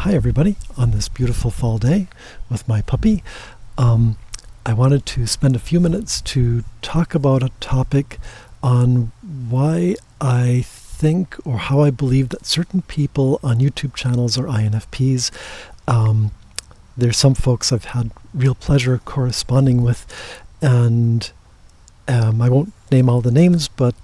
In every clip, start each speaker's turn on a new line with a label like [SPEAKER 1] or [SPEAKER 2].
[SPEAKER 1] Hi everybody, on this beautiful fall day with my puppy. I wanted to spend a few minutes to talk about a topic on why I think or how I believe that certain people on YouTube channels are INFPs. There's some folks I've had real pleasure corresponding with, and I won't name all the names, but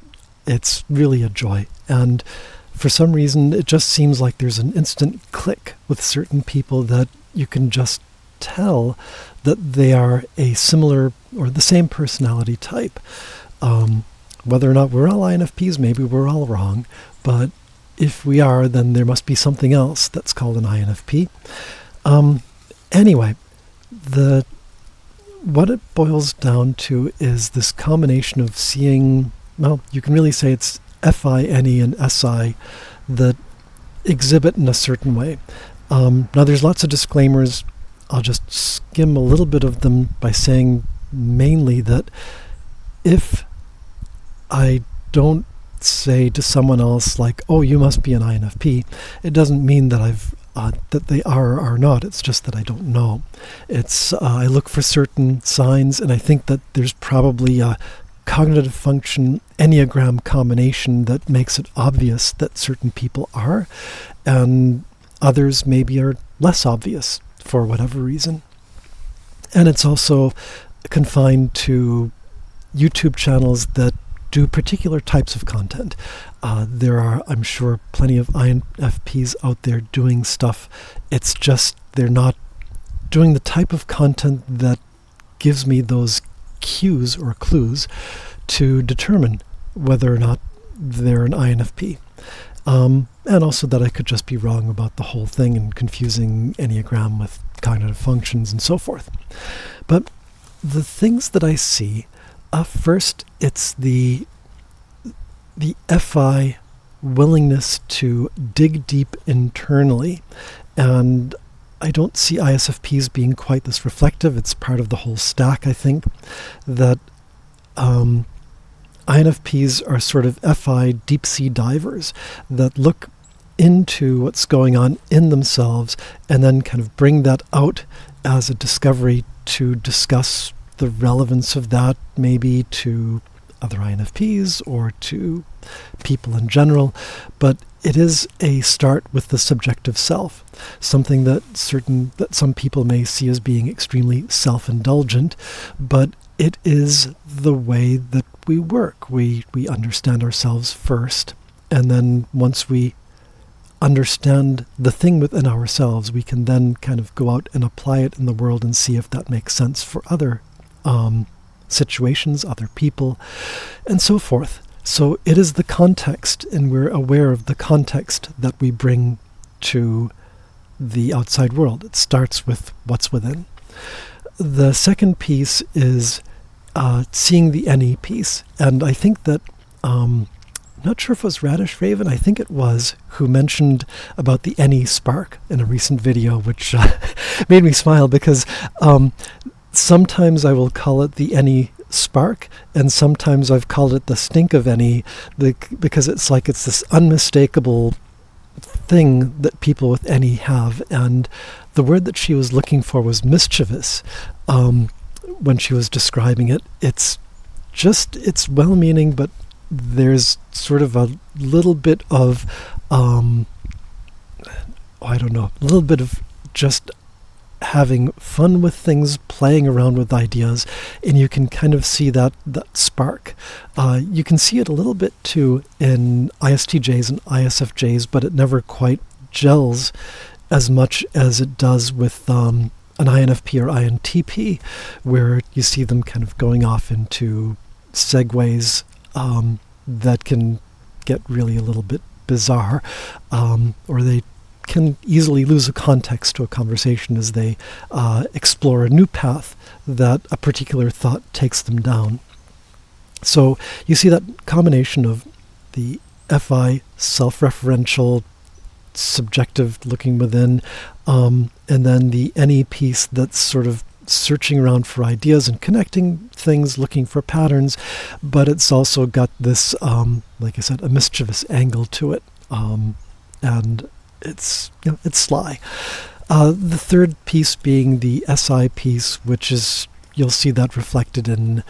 [SPEAKER 1] it's really a joy. And for some reason, it just seems like there's an instant click with certain people that you can just tell that they are a similar or the same personality type. Whether or not we're all INFPs, maybe we're all wrong, but if we are, then there must be something else that's called an INFP. Anyway, what it boils down to is this combination of seeing, well, you can really say it's F-I-N-E and S-I that exhibit in a certain way. Now there's lots of disclaimers. I'll just skim a little bit of them by saying mainly that if I don't say to someone else like, oh, you must be an INFP, it doesn't mean that that they are or are not. It's just that I don't know. I look for certain signs, and I think that there's probably a cognitive function Enneagram combination that makes it obvious that certain people are, and others maybe are less obvious for whatever reason. And it's also confined to YouTube channels that do particular types of content. There are, I'm sure, plenty of INFPs out there doing stuff. It's just they're not doing the type of content that gives me those cues or clues to determine whether or not they're an INFP. And also that I could just be wrong about the whole thing and confusing Enneagram with cognitive functions and so forth. But the things that I see, first, it's the FI willingness to dig deep internally, and I don't see ISFPs being quite this reflective. It's part of the whole stack, I think, that INFPs are sort of FI deep-sea divers that look into what's going on in themselves and then kind of bring that out as a discovery to discuss the relevance of that maybe to other INFPs or to people in general. But it is a start with the subjective self, something that some people may see as being extremely self-indulgent, but it is the way that we work. We understand ourselves first, and then once we understand the thing within ourselves, we can then kind of go out and apply it in the world and see if that makes sense for other situations, other people, and so forth. So it is the context, and we're aware of the context that we bring to the outside world. It starts with what's within. The second piece is seeing the NE piece. And I think that, I'm not sure if it was Radish Raven, I think it was, who mentioned about the NE spark in a recent video, which made me smile because sometimes I will call it the NE spark, and sometimes I've called it the stink of NE, because it's like it's this unmistakable thing that people with NE have. And the word that she was looking for was mischievous when she was describing it. It's well-meaning, but there's sort of a little bit of a little bit of just having fun with things, playing around with ideas, and you can kind of see that spark. You can see it a little bit too in ISTJs and ISFJs, but it never quite gels as much as it does with an INFP or INTP, where you see them kind of going off into segues that can get really a little bit bizarre, or they can easily lose a context to a conversation as they explore a new path that a particular thought takes them down. So you see that combination of the FI self-referential, subjective looking within, and then the NE piece that's sort of searching around for ideas and connecting things, looking for patterns, but it's also got this, like I said, a mischievous angle to it. And it's sly. The third piece being the SI piece, which is, you'll see that reflected in,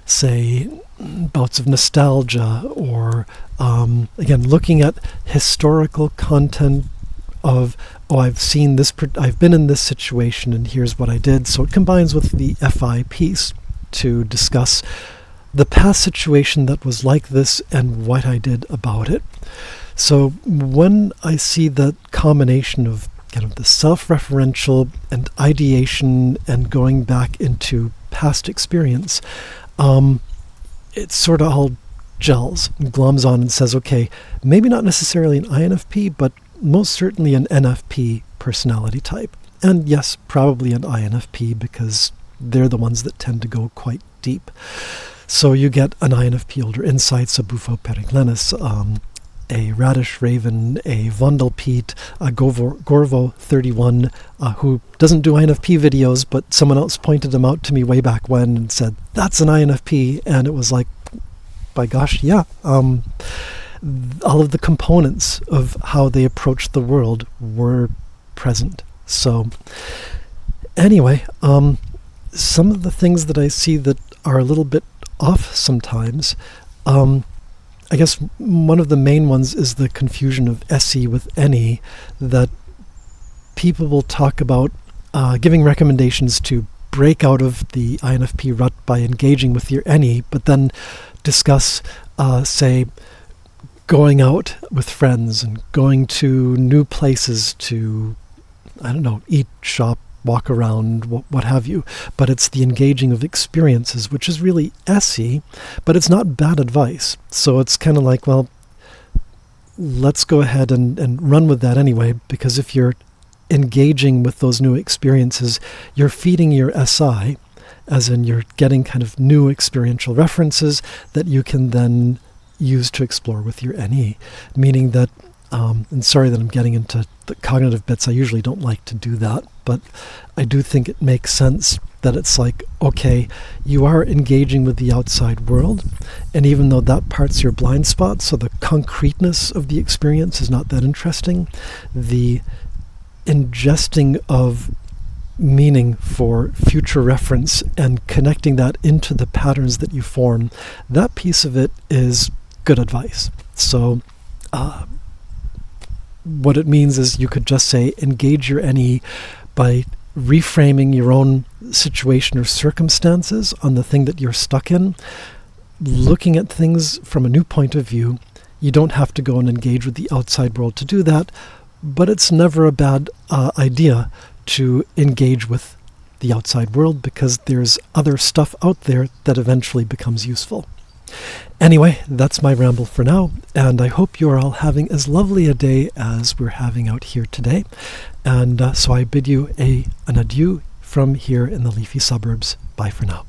[SPEAKER 1] say, bouts of nostalgia, or again, looking at historical content of, I've seen this, I've been in this situation, and here's what I did. So it combines with the FI piece to discuss the past situation that was like this and what I did about it. So when I see that combination of kind of the self-referential and ideation and going back into past experience, it sort of all gels and gloms on and says, okay, maybe not necessarily an INFP, but most certainly an NFP personality type. And yes, probably an INFP, because they're the ones that tend to go quite deep. So you get an INFP older insights, a Bufo Periglenis, a Radish Raven, a Vondelpete, a Gorvo 31, who doesn't do INFP videos, but someone else pointed him out to me way back when and said, that's an INFP. And it was like, by gosh, yeah. All of the components of how they approached the world were present. So anyway, some of the things that I see that are a little bit off sometimes, I guess one of the main ones is the confusion of SE with NE, that people will talk about giving recommendations to break out of the INFP rut by engaging with your NE, but then discuss, say, going out with friends and going to new places to, I don't know, eat, shop, walk around, what have you. But it's the engaging of experiences, which is really SE, but it's not bad advice. So it's kind of like, well, let's go ahead and run with that anyway, because if you're engaging with those new experiences, you're feeding your SI, as in you're getting kind of new experiential references that you can then use to explore with your NE, meaning that, and sorry that I'm getting into the cognitive bits, I usually don't like to do that, but I do think it makes sense that it's like, okay, you are engaging with the outside world, and even though that part's your blind spot, so the concreteness of the experience is not that interesting, the ingesting of meaning for future reference and connecting that into the patterns that you form, that piece of it is good advice. So what it means is you could just say engage your NE by reframing your own situation or circumstances on the thing that you're stuck in, looking at things from a new point of view. You don't have to go and engage with the outside world to do that, but it's never a bad idea to engage with the outside world, because there's other stuff out there that eventually becomes useful. Anyway, that's my ramble for now, and I hope you're all having as lovely a day as we're having out here today. And so I bid you an adieu from here in the leafy suburbs. Bye for now.